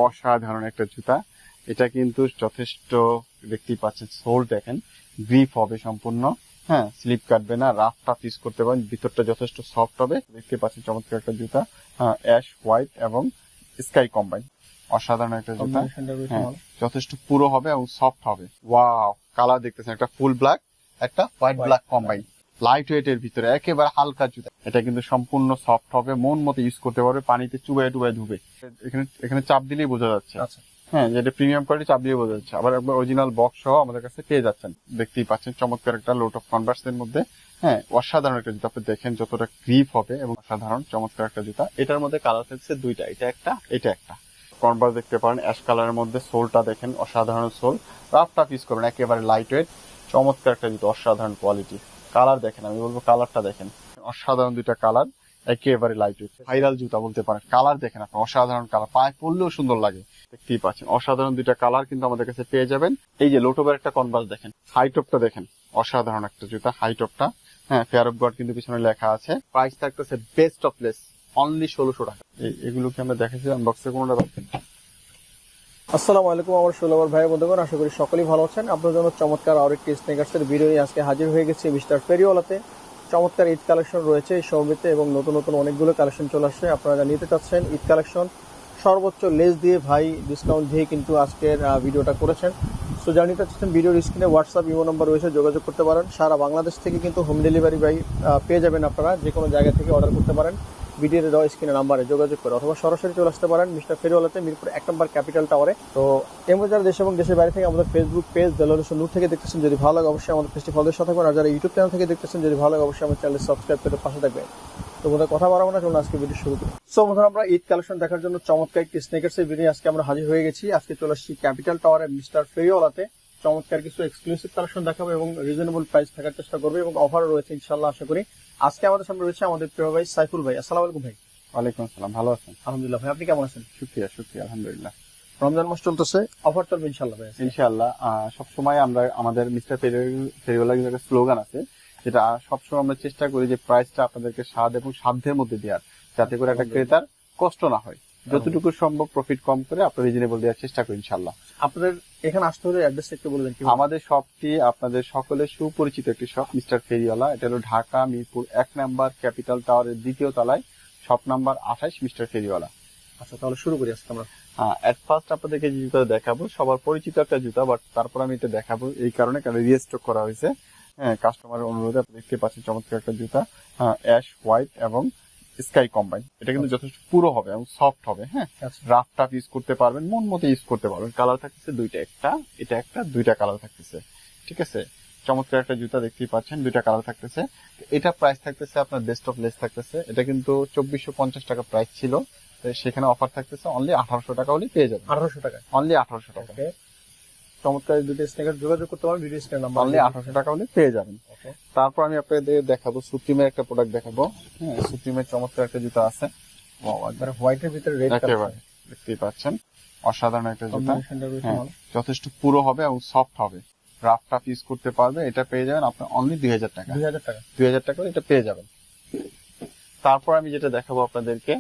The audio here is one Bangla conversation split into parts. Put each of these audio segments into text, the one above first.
অসাধারণ একটা জুতা। এটা কিন্তু যথেষ্ট, দেখতেই পাচ্ছেন সোল দেখেন, গ্রিপ হবে সম্পূর্ণ, হ্যাঁ স্লিপ কাটবে না, রাফ টাফ ইউজ করতে পারেন, ভিতরটা যথেষ্ট সফট হবে। দেখতে পাচ্ছেন চমৎকার একটা জুতা, হ্যাঁ অ্যাশ হোয়াইট এবং স্কাই কম্বাইন, অসাধারণ একটা জুতা। হ্যাঁ যথেষ্ট পুরো হবে এবং সফট হবে। ওয়াও, কালার দেখতেছেন, একটা ফুল ব্ল্যাক, একটা white black combine, light weight এর ভিতরে একেবারে হালকা জুতা। এটা কিন্তু সম্পূর্ণ সফট হবে, মন মতো ইউজ করতে পারবে, পানিতে চুবাই টুবাই ধুবে। এখানে এখানে চাপ দিলেই বোঝা যাচ্ছে। আচ্ছা হ্যাঁ, যেটা প্রিমিয়াম কোয়ালিটি, চাপ দিয়ে বোঝা যাচ্ছে। আবার একবার অরিজিনাল বক্স সহ আমাদের কাছে পেয়ে যাচ্ছেন। দেখতেই পাচ্ছেন চমৎকার একটা লোট অফ কনভার্স এর মধ্যে, হ্যাঁ অসাধারণ একটা জুতা। আপনি দেখেন যতটা গ্রিপ হবে এবং অসাধারণ চমৎকার একটা জুতা। এটার মধ্যে কালার থাকছে দুইটা, এটা একটা এটা একটা। কনভার্স দেখতে পারেন অ্যাশ কালারের মধ্যে, সোলটা দেখেন অসাধারণ সোল, রাফ টাফ ইউজ করবেন, একেবারে লাইট ওয়েট, চমৎকার একটা জুতা, অসাধারণ কোয়ালিটি। কালার দেখেন, আমি বলবো কালারটা দেখেন, অসাধারণ দুইটা কালার, একেবারে লাইট ওয়েট, ভাইরাল জুতা বলতে পারেন। কালার দেখেন আপনি, অসাধারণ কালার, পায়ে পরলেও সুন্দর লাগে। দেখতেই পাচ্ছেন অসাধারণ দুইটা কালার কিন্তু আমাদের কাছে পেয়ে যাবেন। এই যে লোটোবার একটা কনভার্স দেখেন, হাইটপটা দেখেন, অসাধারণ একটা জুতা হাইটপটা। হ্যাঁ ফেয়ার অফ গড কিন্তু পিছনে লেখা আছে। প্রাইস থাকতেছে বেস্ট অফ লেস অনলি 1600 টাকা। এগুলো কি আমরা দেখেছি আনবক্সে কোনোটা রাখবেন। আসসালামু আলাইকুম আমার ষোলোবার ভাই বন্ধুগণ, আশা করি সকলেই ভালো আছেন। আপনার জন্য চমৎকার আরেকটি স্নেকার্সের ভিডিও নিয়ে আজকে হাজির হয়ে গেছি মিস্টার ফেরিওয়ালাতে। চমৎকার ঈদ কালেকশন রয়েছে এই শোরুমেতে এবং নতুন নতুন অনেকগুলো কালেকশন চলে আসছে। আপনারা যা নিতে চাচ্ছেন ঈদ কালেকশন সর্বোচ্চ লেস দিয়ে ভাই ডিসকাউন্ট দিয়ে কিন্তু আজকের ভিডিওটা করেছেন। সো যা নিতে চাচ্ছেন ভিডিওর স্ক্রিনে হোয়াটসঅ্যাপ ইমো নম্বর রয়েছে, যোগাযোগ করতে পারেন। সারা বাংলাদেশ থেকে কিন্তু হোম ডেলিভারি ভাই পেয়ে যাবেন। আপনারা যে কোনো জায়গা থেকে অর্ডার করতে পারেন ভিডিওর দেওয়া স্ক্রিনের নাম্বারে যোগাযোগ করে, অথবা সরাসরি চলে আসতে পারেন মিস্টার ফেরিওয়ালাতে, মিরপুর 1 নম্বর ক্যাপিটাল টাওয়ারে। তো এমন যারা দেশ এবং দেশের বাইরে থেকে আমাদের ফেসবুক পেজ দেলোরেশন নূর থেকে দেখতেছেন, যদি ভালো লাগে অবশ্যই আমাদের পেজটি ফলোর সাথে থাকবেন। আর যারা ইউটিউব চ্যানেল থেকে দেখতেছেন, যদি ভালো লাগে অবশ্যই আমার চ্যানেল সাবস্ক্রাইব করে পাশে থাকবেন। তো বোধহয় কথা বাড়াবো না, চলুন আজকে ভিডিও শুরু করি। সো বন্ধুরা, আমরা ঈদ কালেকশন দেখার জন্য চমৎকার একটি স্নেকার্সের ভিডিও আজকে আমরা হাজির হয়ে গেছি। আজকে চলে আসছি ক্যাপিটাল টাওয়ারে মিস্টার ফেরিওয়ালাতে। চমৎকার কিছু এক্সক্লুসিভ কালেকশন দেখাবো এবং রিজনেবল প্রাইস থাকার চেষ্টা করবো, এবং অফারও রয়েছে ইনশাআল্লাহ আশা করি। আজকে আমাদের সামনে রয়েছে আমাদের প্রিয় ভাই সাইফুল ভাই। আসসালামু আলাইকুম ভাই। ওয়ালাইকুম আসসালাম, ভালো আছেন? আলহামদুলিল্লাহ ভাই, আপনি কেমন আছেন? শুকরিয়া শুকরিয়া, আলহামদুলিল্লাহ। রমজান মাস চলতেছে, অফার চলবে ইনশাআল্লাহ ভাই। ইনশাআল্লাহ সবসময় আমরা আমাদের মিস্টার ফেরিওয়ালার একটা স্লোগান আছে, যেটা সবসময় আমরা চেষ্টা করি যে প্রাইসটা আপনাদেরকে স্বাদ এবং সাধ্যের মধ্যে দেওয়ার, যাতে করে একটা ক্রেতার কষ্ট না হয়। যতটুকু সম্ভব প্রফিট কম করে আপনার রিজনেবল দেওয়ার চেষ্টা করি ইনশাআল্লাহ। আপনাদের এখানে আসতে হলে অ্যাড্রেসটা একটু বলে দেন। আমাদের শপটি আপনাদের সকলের সুপরিচিত একটি শপ, মিস্টার ফেরিওয়ালা। এটা হলো ঢাকা মিরপুর 1 নম্বর ক্যাপিটাল টাওয়ারের দ্বিতীয় তলায়, শপ নাম্বার 28, মিস্টার ফেরিওয়ালা। আচ্ছা তাহলে শুরু করি আজকে আমরা। এট ফার্স্ট আপনাদেরকে যে জুতা দেখাবো, সবার পরিচিত একটা জুতা, বাট তারপর আমি এটা দেখাবো এই কারণে, কারণ রিস্টক করা হয়েছে। হ্যাঁ কাস্টমারের অনুরোধে আপনি দেখতে পাচ্ছেন চমৎকার একটা জুতা, অ্যাশ হোয়াইট এবং স্কাই কম্বাইন। এটা কিন্তু যথেষ্ট পুরো হবে এবং সফট হবে। হ্যাঁ রাফ টাফ ইউজ করতে পারবেন, মন মতো ইউজ করতে পারবেন। কালার থাকতেছে দুইটা, একটা এটা একটা, দুইটা কালার থাকতেছে। ঠিক আছে, চমৎকার একটা জুতা দেখতেই পাচ্ছেন, দুইটা কালার থাকতেছে। এটা প্রাইস থাকতেছে আপনার বেস্ট অফ লেস থাকতেছে। এটা কিন্তু 2450 টাকা প্রাইস ছিল, সেখানে অফার থাকতেছে অনলি 1800 টাকা হলে পেয়ে যাবেন। 1800 টাকা, অনলি 1800 টাকা। চমৎকার দুটো স্নেকার, যোগাযোগ করতে পারেন ভিডিও স্ক্রিনের নাম্বার, অনলি 1800 টাকা হলে পেয়ে যাবেন। তারপর আমি আপনাদের দেখাবো সুপ্রিমের একটা প্রোডাক্ট দেখাবো। হ্যাঁ সুপ্রিমের চমৎকার একটা জুতা আছে, একবার হোয়াইটের ভিতরে রেড কালার, দেখতেই পাচ্ছেন অসাধারণ একটা জুতা। যথেষ্ট পুরো হবে এবং সফট হবে, রাফ টাফ ইউজ করতে পারবে। এটা পেয়ে যাবেন আপনার অনলি 2000 টাকা। 2000 টাকা এটা পেয়ে যাবেন। তারপর আমি যেটা দেখাবো আপনাদেরকে,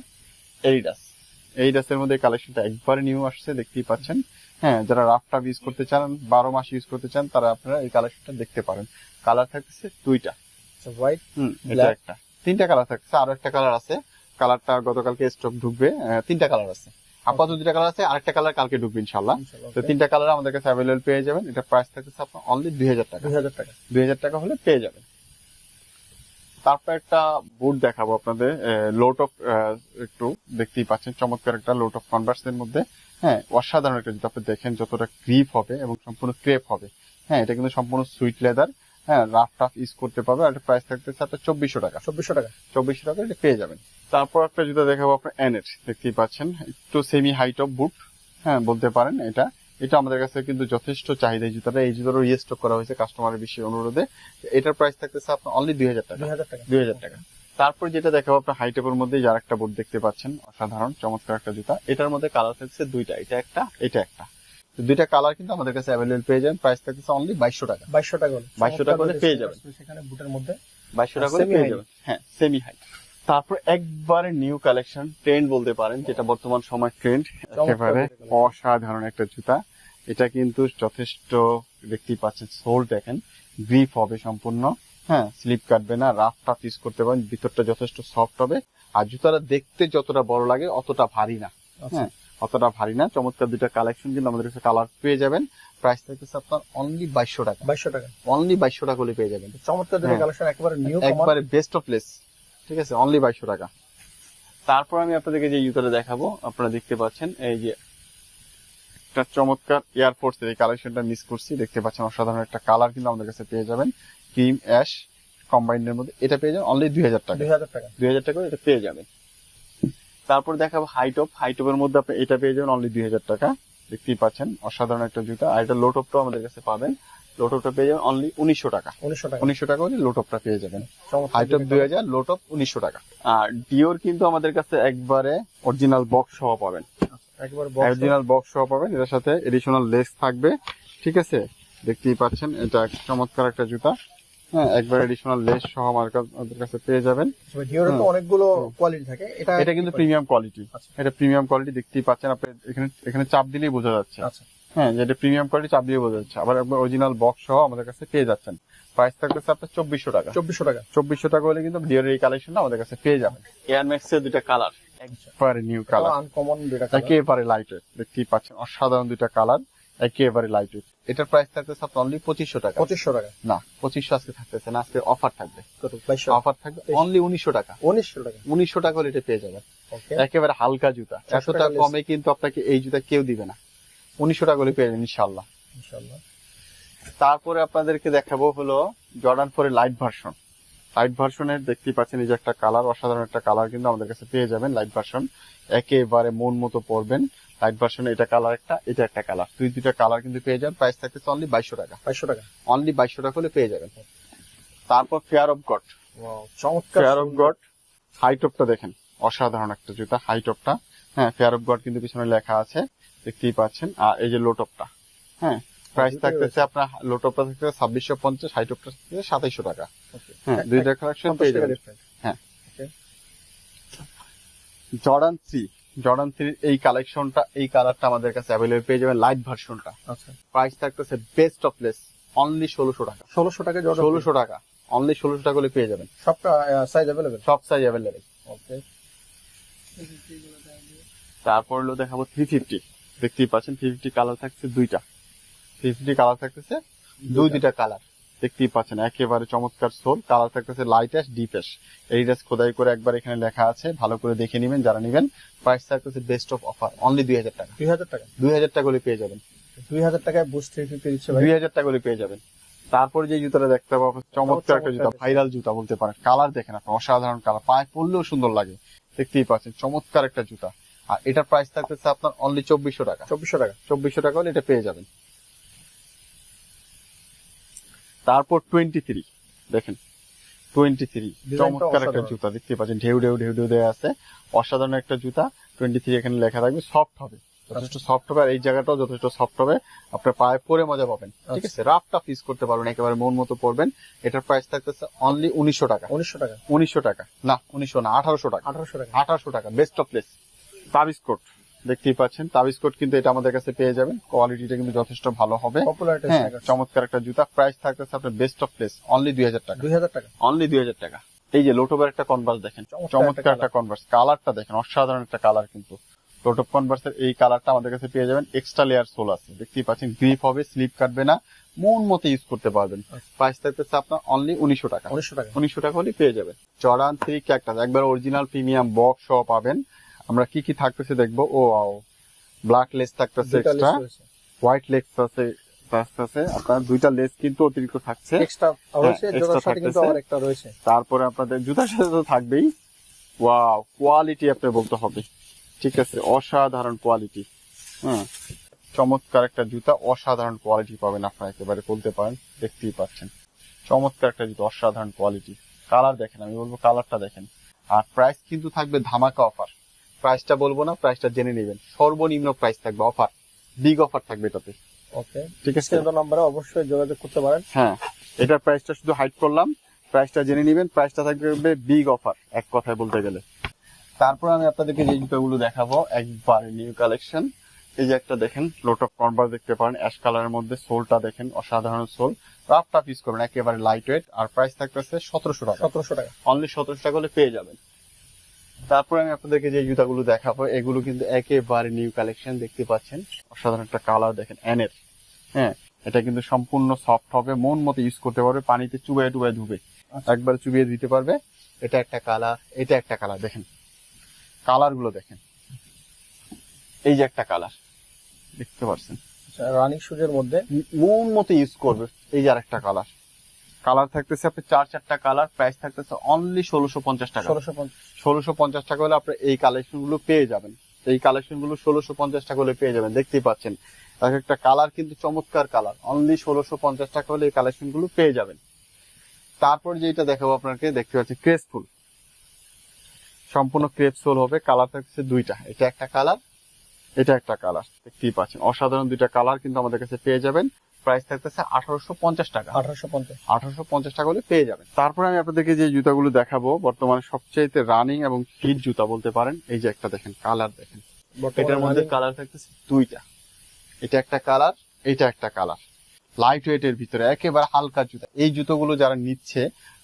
এডিডাসের মধ্যে কালেকশনটা একবারে নিউ আসছে, দেখতেই পাচ্ছেন। হ্যাঁ যারা রাফ টাফ ইউজ করতে চান, 12 মাস ইউজ করতে চান, তারা আপনারা এই কালেকশনটা দেখতে পারেন। কালার থাকতেছে দুইটা, হোয়াইট এটা একটা, তিনটা কালার থাকছে, আরো একটা কালার আছে। কালারটা গতকালকে স্টক ঢুকবে। তিনটা কালার আছে, আপাতত দুইটা কালার আছে, আরেকটা কালার কালকে ঢুকবে ইনশাআল্লাহ। তো তিনটা কালার আমাদের কাছে অ্যাভেলেবল পেয়ে যাবেন। এটা প্রাইস থাকতেছে আপনার অনলি 2000 টাকা। 2000 টাকা হলে পেয়ে যাবেন। তারপর একটা বুট দেখাবো আপনাদের, লোট অফ, একটু দেখতেই পাচ্ছেন চমৎকার একটা লোট অফ কনভার্স এর মধ্যে। হ্যাঁ অসাধারণ একটা জুতা, আপনি দেখেন যতটা গ্রিপ হবে এবং সম্পূর্ণ ক্রেপ হবে। হ্যাঁ এটা কিন্তু সম্পূর্ণ সুইট লেদার। হ্যাঁ রাফ টাফ ইউজ করতে পারবে। আর প্রাইস থাকতেছে আপনার 2400 টাকা। 2400 টাকা এটা পেয়ে যাবেন। তারপর একটা জুতা দেখাবো আপনার এনের, দেখতেই পাচ্ছেন একটু সেমি হাইট অফ বুট, হ্যাঁ বলতে পারেন। এটা আমাদের কাছে কিন্তু যথেষ্ট চাহিদা এই জুতাটা। এই জুতারও রিস্টক করা হয়েছে কাস্টমারের বেশি অনুরোধে। এটার প্রাইস থাকতেছে আপনার অনলি 2000 টাকা। 2000 টাকা। তারপর যেটা দেখাবো আপনার হাইটেপের মধ্যে যার একটা বুট দেখতে পাচ্ছেন, অসাধারণ চমৎকার একটা জুতা। এটার মধ্যে কালার থাকছে দুইটা, এটা একটা এটা একটা, দুইটা কালার কিন্তু আমাদের কাছে অ্যাভেলেবল পেয়ে যাবেন। প্রাইস থাকছে অনলি 2200 টাকা। 2200 টাকা হলে পেয়ে যাবেন। সেখানে বুটের মধ্যে 2200 টাকা হলে পেয়ে যাবেন। হ্যাঁ সেমি হাইট। তারপর একবারে নিউ কালেকশন, ট্রেন্ড বলতে পারেন, যেটা বর্তমান সময় ট্রেন্ড, একেবারে অসাধারণ একটা জুতা। এটা কিন্তু যথেষ্ট, দেখতেই পাচ্ছেন সোল দেখেন, গ্রিপ হবে সম্পূর্ণ, হ্যাঁ, স্লিপ কাটবে না, রাফ টাফ ইউজ করতে পারেন, ভিতরটা যথেষ্ট সফট হবে। আর জুতাটা দেখতে যতটা বড় লাগে অতটা ভারী না, হ্যাঁ, অতটা ভারী না। চমৎকার দুইটা কালেকশন কিন্তু আমাদের কাছে কালার পেয়ে যাবেন। প্রাইস থাকতেছে আপনার অনলি 2200 টাকা। 2200 টাকা, অনলি 2200 টাকা করে পেয়ে যাবেন। চমৎকার দুটো কালেকশন, একেবারে নিউ, একবারে বেস্ট অফ প্লেস, ঠিক আছে, অনলি 2200 টাকা। তারপর আমি আপনাদেরকে যে জুতাটা দেখাবো, আপনারা দেখতে পাচ্ছেন এই যে একটা চমৎকার এয়ারফোর্স এর এই কালেকশনটা মিস করছি, দেখতে পাচ্ছেন অসাধারণ একটা কালার কিন্তু আমাদের কাছে পেয়ে যাবেন, ক্রিম অ্যাশ কম্বাইন্ডের মধ্যে। এটা পেয়ে যাবেন অনলি 2000 টাকা। 2000 টাকা, 2000 টাকা এটা পেয়ে যাবেন। তারপর দেখাবো হাইটপের মধ্যে আপনি এটা পেয়ে যাবেন অনলি 2000 টাকা। দেখতেই পাচ্ছেন অসাধারণ একটা জুতা। আর এটা লোটপটাও আমাদের কাছে পাবেন, লোটপটা পেয়ে যাবেন অনলি 1900 টাকা। 1900 টাকা, 1900 টাকা হলে লোটপটা পেয়ে যাবেন। চমৎকার হাইটপ 2000, লোটপ 1900 টাকা। আর ডিওর কিন্তু আমাদের কাছে একবারে অরিজিনাল বক্স সহ পাবেন, একেবারে বক্স, অরিজিনাল বক্স সহ পাবেন। এটার সাথে এডিশনাল লেস থাকবে, ঠিক আছে, দেখতেই পাচ্ছেন। এটা চমৎকার একটা জুতা, হ্যাঁ, একবার এডিশনাল লেস সহ আমাদের কাছে পেয়ে যাবেন। ডিওরের তো অনেকগুলো কোয়ালিটি থাকে, এটা কিন্তু প্রিমিয়াম কোয়ালিটি। আচ্ছা। এটা প্রিমিয়াম কোয়ালিটি, দেখতেই পাচ্ছেন আপনি, এখানে চাপ দিলেই বোঝা যাচ্ছে, আচ্ছা, হ্যাঁ, যে এটা প্রিমিয়াম কোয়ালিটি, চাপ দিয়ে বোঝা যাচ্ছে। আবার একবার অরিজিনাল বক্স সহ আমাদের কাছে পেয়ে যাচ্ছেন। প্রাইস থাকতেছে আপনার 2400 টাকা। 2400 টাকা, 2400 টাকা হলে কিন্তু ডিওরের এই কালেকশনটা আমাদের কাছে পেয়ে যাবেন। এয়ার ম্যাক্স এর দুইটা কালার, একবারে নিউ কালার, আনকমন দুটো কালার, একেবারে লাইট ওয়েট, দেখতেই পাচ্ছেন অসাধারণ দুইটা কালার, একেবারে লাইট ওয়েট। এটার প্রাইস থাকতেছে আপনার অনলি 2500 টাকা। 2500 টাকা, না, 2500 আজকে থাকতেছে না, আজকে অফার থাকবে। কত? 2200, অফার থাকবে অনলি 1900 টাকা। 1900 টাকা, 1900 টাকা হলে এটা পেয়ে যাবেন। ওকে, একেবারে হালকা জুতা, 400 এতটা টাকা less। কমে কিন্তু আপনাকে এই জুতা কেউ দিবে না। 1900 টাকা হলে পেয়ে যাবেন ইনশাআল্লাহ। ইনশাআল্লাহ। তারপরে আপনাদেরকে দেখাবো হলো জর্ডান 4 লাইট ভার্সন। লাইট ভার্সনের দেখতেই পাচ্ছেন এই যে একটা কালার, অসাধারণ একটা কালার কিন্তু আমাদের কাছে পেয়ে যাবেন। লাইট ভার্সন একেবারে মন মতো পরবেন। লাইট ভার্সনে এটা কালার একটা, এটা একটা কালার, দুইটা কালার কিন্তু পেয়ে যাবেন। প্রাইস থাকতেছে অনলি 2200 টাকা। 2200 টাকা, অনলি 2200 টাকা হলে পেয়ে যাবেন। তারপর ফেয়ার অফ গড, ওয়াও, চমৎকার ফেয়ার অফ গড হাইটপটা দেখেন, অসাধারণ একটা জুতা হাইটপটা, হ্যাঁ, ফেয়ার অফ গড কিন্তু পিছনে লেখা আছে, দেখতেই পাচ্ছেন। আর এই যে লোটপটা, হ্যাঁ, প্রাইস থাকতেছে আপনার লোটপটা থাকতেছে 2650, হাইটপটা থাকতেছে 2700 টাকা। ওকে, হ্যাঁ, দুইটা কালেকশন পেয়ে যাবেন। হ্যাঁ, জর্ডান 3 এই কালেকশনটা, এই কালারটা আমাদের কাছে অ্যাভেলেবল পেয়ে যাবেন, লাইট ভার্সনটা। আচ্ছা, প্রাইস থাকতেছে বেস্ট অফ প্লেস অনলি 1600 টাকা। 1600 টাকা জর্ডান, 1600 টাকা, অনলি 1600 টাকা হলে পেয়ে যাবেন। সবটা সাইজ अवेलेबल, সব সাইজ অ্যাভেলেবল। ওকে। তারপর হলো দেখাবো 350, দেখতেই পাচ্ছেন 350 কালার থাকছে দুইটা, 350 কালার থাকতেছে দুইটা কালার, দেখতেই পাচ্ছেন একেবারে চমৎকার সোল। কালার থাকতেছে লাইট অ্যাশ, ডিপ অ্যাশ, এইটাস খোদাই করে একবার এখানে লেখা আছে, ভালো করে দেখে নেবেন যারা নেবেন। প্রাইস থাকতেছে বেস্ট অফ অফার অনলি 2000 টাকা। 2000 টাকা, 2000 টাকা করে পেয়ে যাবেন। 2000 টাকায় বুস্ট 350 দিচ্ছে ভাই। 2000 টাকা করে পেয়ে যাবেন। তারপর যে জুতাটা দেখতে পাবো, চমৎকার একটা জুতা, ভাইরাল জুতা বলতে পারেন। কালার দেখেন আপনি, অসাধারণ কালার, পায়ে পরলেও সুন্দর লাগে, দেখতেই পাচ্ছেন চমৎকার একটা জুতা। আর এটার প্রাইস থাকতেছে আপনার অনলি 2400 টাকা। 2400 টাকা, 2400 টাকা হলে এটা পেয়ে যাবেন। তারপর 23 দেখেন, 23 চমৎকার একটা জুতা, দেখতে পাচ্ছেন ঢেউ ঢেউ ঢেউ ঢেউ দেওয়া আছে, অসাধারণ একটা জুতা। 23 এখানে লেখা থাকবে, সফট হবে, যথেষ্ট সফট হবে। আর এই জায়গাটাও যথেষ্ট সফট হবে, আপনার পায়ে পরে মজা পাবেন, ঠিক আছে, রাফ টাফ ইউজ করতে পারবেন, একেবারে মন মতো পরবেন। এটার প্রাইস থাকতেছে অনলি 1900 টাকা। 1900 টাকা, 1900 টাকা না, 1900 না, 1800 টাকা। 1800 টাকা, 1800 টাকা, বেস্ট অফ প্লেস। তাবিজ কোট, দেখতেই পাচ্ছেন তাবিজ কোট কিন্তু এটা আমাদের কাছে পেয়ে যাবেন, কোয়ালিটিটা কিন্তু যথেষ্ট ভালো হবে। পপুলার হ্যাঁ, টেস্ট, চমৎকার একটা জুতা। প্রাইস থাকতেছে আপনার বেস্ট অফ প্লেস অনলি 2000 টাকা। 2000 টাকা, অনলি 2000 টাকা। এই যে লোটপের একটা কনভার্স দেখেন, চমৎকার একটা কনভার্স, কালারটা দেখেন, অসাধারণ একটা কালার কিন্তু। লোটপ কনভার্সের এই কালারটা আমাদের কাছে পেয়ে যাবেন। এক্সট্রা লেয়ার সোল আছে, দেখতেই পাচ্ছেন, গ্রিপ হবে, স্লিপ কাটবে না, মন মতো ইউজ করতে পারবেন। প্রাইস থাকতেছে আপনার অনলি 1900 টাকা। 1900 টাকা, 1900 টাকা হলে পেয়ে যাবেন। জর্ডান 3 ক্যাকটাস একবার অরিজিনাল প্রিমিয়াম বক্স সহ পাবেন। আমরা কি কি থাকতেছে দেখবো। ও ব্ল্যাক লেস থাকতেছে, দুইটা এক্সট্রা list রয়েছে। হোয়াইট লেস আছে, আপনার দুইটা লেস কিন্তু অতিরিক্ত থাকছে। এক্সট্রা রয়েছে, extra জোড়ার সাথে কিন্তু থাকতেছে। আবার একটা রয়েছে। তারপরে আপনাদের জুতার সাথে তো থাকবেই, ওয়াও কোয়ালিটি আপনি বলতে হবে, ঠিক আছে, অসাধারণ কোয়ালিটি। হ্যাঁ, চমৎকার একটা জুতা, অসাধারণ কোয়ালিটি পাবেন আপনারা, একেবারে বলতে পারেন, দেখতেই পাচ্ছেন চমৎকার একটা জুতা, অসাধারণ কোয়ালিটি। কালার দেখেন, আমি বলবো কালারটা দেখেন। আর প্রাইস কিন্তু থাকবে ধামাকা অফার, প্রাইসটা বলবো না, প্রাইসটা জেনে নেবেন। সর্বনিম্ন প্রাইস থাকবে, অফার, বিগ অফার থাকবে এটাতে, ওকে, ঠিক আছে। স্ক্রিন নম্বরে অবশ্যই যোগাযোগ করতে পারেন। হ্যাঁ, এটার প্রাইসটা শুধু হাইড করলাম, প্রাইসটা জেনে নেবেন। প্রাইসটা থাকবে বিগ অফার এক কথায় বলতে গেলে। তারপর আমি আপনাদেরকে যে জুতাগুলো দেখাবো একবারে নিউ কালেকশন। এই যে একটা দেখেন লোট অফ কনভার্স দেখতে পারেন, অ্যাশ কালারের মধ্যে, সোলটা দেখেন অসাধারণ সোল, রাফটা পিস করবেন একেবারে লাইট ওয়েট। আর প্রাইস থাকতেছে 1700 টাকা। 1700 টাকা অনলি 1700 টাকা হলে পেয়ে যাবেন। তারপরে আমি আপনাদেরকে যে জুতাগুলো দেখাবো এগুলো কিন্তু একেবারে নিউ কালেকশন দেখতে পাচ্ছেন। অসাধারণ একটা কালার দেখেন এনের। হ্যাঁ, এটা কিন্তু সম্পূর্ণ সফট হবে, মন মতো ইউজ করতে পারবে, পানিতে চুবাই টুবাই ধুবে, একবারে চুবিয়ে দিতে পারবে। এটা একটা কালার, এটা একটা কালার দেখেন, কালার গুলো দেখেন। এই যে একটা কালার দেখতে পাচ্ছেন, রানিং শুজের মধ্যে মন মতো ইউজ করবে। এই যে আরেকটা কালার, কালার থাকতেছে আপনি চারটা কালার। প্রাইস থাকতেছে অনলি 1650 টাকা। 1650 টাকা হলে আপনি এই কালেকশন গুলো পেয়ে যাবেন। এই কালেকশন গুলো 1650 টাকা হলে পেয়ে যাবেন। দেখতেই পাচ্ছেন এক একটা কালার কিন্তু চমৎকার কালার। অনলি 1650 টাকা হলে এই কালেকশন গুলো পেয়ে যাবেন। তারপর যেটা দেখাবো আপনাকে, দেখতে পাচ্ছেন ক্রেসফুল, সম্পূর্ণ ক্রেপ সোল হবে। কালার থাকছে দুইটা, এটা একটা কালার, এটা একটা কালার। দেখতেই পাচ্ছেন অসাধারণ দুইটা কালার কিন্তু আমাদের কাছে পেয়ে যাবেন। প্রাইস থাকতেছে 1850 টাকা। 1850 টাকা হলে পেয়ে যাবেন। তারপরে আমি আপনাদেরকে যে জুতাগুলো দেখাবো বর্তমানে সবচেয়ে রানিং এবং হিট জুতা বলতে পারেন। এই যে একটা দেখেন কালার দেখেন, এটার মধ্যে কালার থাকতেছে দুইটা, এটা একটা কালার, এটা একটা কালার। লাইট ওয়েটের ভিতরে একেবারে হালকা জুতা। এই জুতোগুলো যারা নিচ্ছে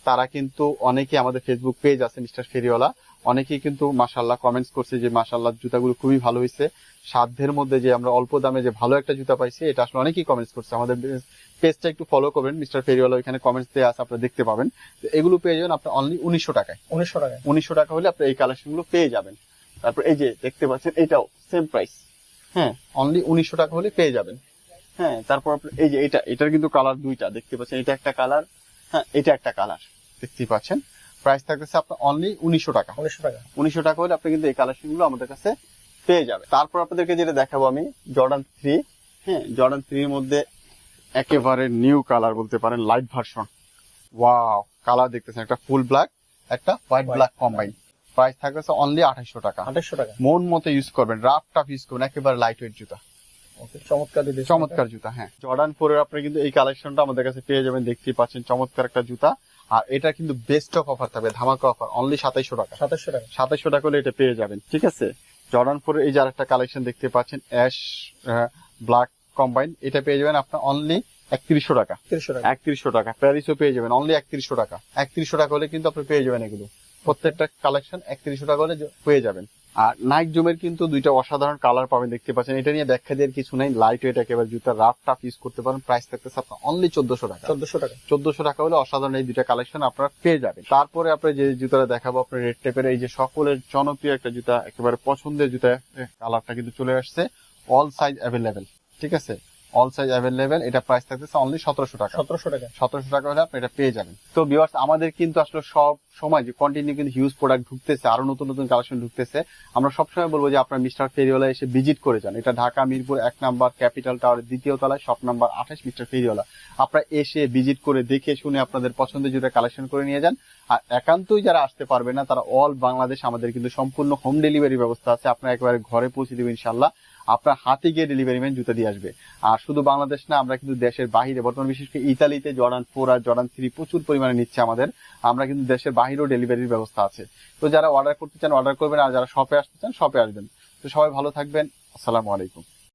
তারা কিন্তু অনেকে, আমাদের ফেসবুক পেজ আছে মিস্টার ফেরিওয়ালা, অনেকেই কিন্তু মাশাআল্লাহ কমেন্টস করছে যে মাশাআল্লাহ জুতাগুলো খুবই ভালো হয়েছে, সাধ্যের মধ্যে যে আমরা অল্প দামে যে ভালো একটা জুতা পাইছি, এটা আসলে অনেকেই কমেন্টস করছে। আমাদের পেজটা একটু ফলো করবেন, মিস্টার ফেরিওয়ালা, এখানে কমেন্টস দেওয়া আছে, আপনারা দেখতে পাবেন। তো এগুলো পেয়ে যাবেন আপনার অনলি 1900 টাকায়। 1900 টাকা হলে আপনি এই কালেকশন গুলো পেয়ে যাবেন। তারপর এই যে দেখতে পাচ্ছেন এটাও সেম প্রাইস, হ্যাঁ, অনলি 1900 টাকা হলে পেয়ে যাবেন। হ্যাঁ, তারপর এই যে এটার কিন্তু কালার দুইটা দেখতে পাচ্ছেন, এটা একটা কালার, হ্যাঁ, এটা একটা কালার দেখতেই পাচ্ছেন। প্রাইস থাকতেছে আপনার অনলি 1900 টাকা। 1900 টাকা হলে আপনি কিন্তু এই কালেকশন গুলো আমাদের কাছে পেয়ে যাবে। তারপর আপনাদেরকে যেটা দেখাবো আমি জর্ডান 3। হ্যাঁ, জর্ডান 3 এর মধ্যে একেবারে নিউ কালার বলতে পারেন, লাইট ভার্সন। ওয়াও, কালার দেখতেছেন, একটা ফুল ব্ল্যাক, একটা হোয়াইট ব্ল্যাক কম্বাইন। প্রাইস থাকতেছে অনলি 2800 টাকা। 2800 টাকা। মন মতো ইউজ করবেন, রাফ টাফ ইউজ করবেন, একেবারে লাইট ওয়েট জুতা, চমৎকার জুতা। হ্যাঁ, জর্ডান 4 এর আপনি কিন্তু এই কালেকশনটা আমাদের কাছে পেয়ে যাবেন। দেখতেই পাচ্ছেন চমৎকার একটা জুতা। আর এটা কিন্তু বেস্ট অফ অফার থাকবে, ধামাকা অফার, অনলি 2700 টাকা। 2700 টাকা হলে এটা পেয়ে যাবেন। ঠিক আছে, জর্ডান 4 এর এই যে আরেকটা কালেকশন দেখতে পাচ্ছেন, অ্যাশ ব্ল্যাক কম্বাইন, এটা পেয়ে যাবেন আপনার অনলি 3100 টাকা। 3100 টাকা। প্যারিসও পেয়ে যাবেন অনলি 3100 টাকা। 3100 টাকা হলে কিন্তু আপনি পেয়ে যাবেন এগুলো, প্রত্যেকটা কালেকশন 3100 টাকা হলে পেয়ে যাবেন। আর নাইক জুমের কিন্তু দুইটা অসাধারণ কালার পাবেন, দেখতে পাচ্ছেন। এটা নিয়ে ব্যাখ্যা দেওয়ার কিছু নাই, লাইট ওয়েট একেবারে জুতা, রাফ টাফ ইউজ করতে পারেন। প্রাইস থাকতেছে আপনার অনলি 1400 টাকা। 1400 টাকা হলে অসাধারণ এই দুইটা কালেকশন আপনারা পেয়ে যাবেন। তারপরে আপনার যে জুতাটা দেখাবো আপনার রেড টেপের, এই যে সকলের জনপ্রিয় একটা জুতা, একেবারে পছন্দের জুতা, কালারটা কিন্তু চলে আসছে। অল সাইজ অ্যাভেলেবেল, ঠিক আছে, অল সাইজ অ্যাভেলেবেল। এটা প্রাইস থাকতেছে অনলি 1700 টাকা। 1700 টাকা হলে আপনি এটা পেয়ে যাবেন। তো ভিউয়ার্স, আমাদের কিন্তু আসলে সব সময় যে কন্টিনিউ কিন্তু হিউজ প্রোডাক্ট ঢুকতেছে, আরো নতুন নতুন কালেকশন ঢুকতেছে। আমরা সবসময় বলবো যে আপনার মিস্টার ফেরিওয়ালা এসে ভিজিট করে যান। এটা ঢাকা মিরপুর 1 নাম্বার ক্যাপিটাল টাওয়ারের 2য় তলায়, শপ নাম্বার 28, মিস্টার ফেরিওয়ালা। আপনারা এসে ভিজিট করে দেখে শুনে আপনাদের পছন্দের জুতা কালেকশন করে নিয়ে যান। আর একান্তই যারা আসতে পারবে না তারা অল বাংলাদেশ আমাদের কিন্তু সম্পূর্ণ হোম ডেলিভারি ব্যবস্থা আছে। আপনারা একেবারে ঘরে পৌঁছে দেবেন ইনশাল্লাহ, আপনার হাতে গিয়ে ডেলিভারি ম্যান জুতা দিয়ে আসবে। আর শুধু বাংলাদেশ না, আমরা কিন্তু দেশের বাইরে, বর্তমানে বিশেষ করে ইতালিতে জর্ডান 4 আর জর্ডান 3 প্রচুর পরিমাণে নিচ্ছে আমাদের। আমরা কিন্তু দেশের বাইরেও ডেলিভারির ব্যবস্থা আছে। তো যারা অর্ডার করতে চান অর্ডার করবেন, আর যারা শপে আসতে চান শপে আসবেন। তো সবাই ভালো থাকবেন, আসসালামু আলাইকুম।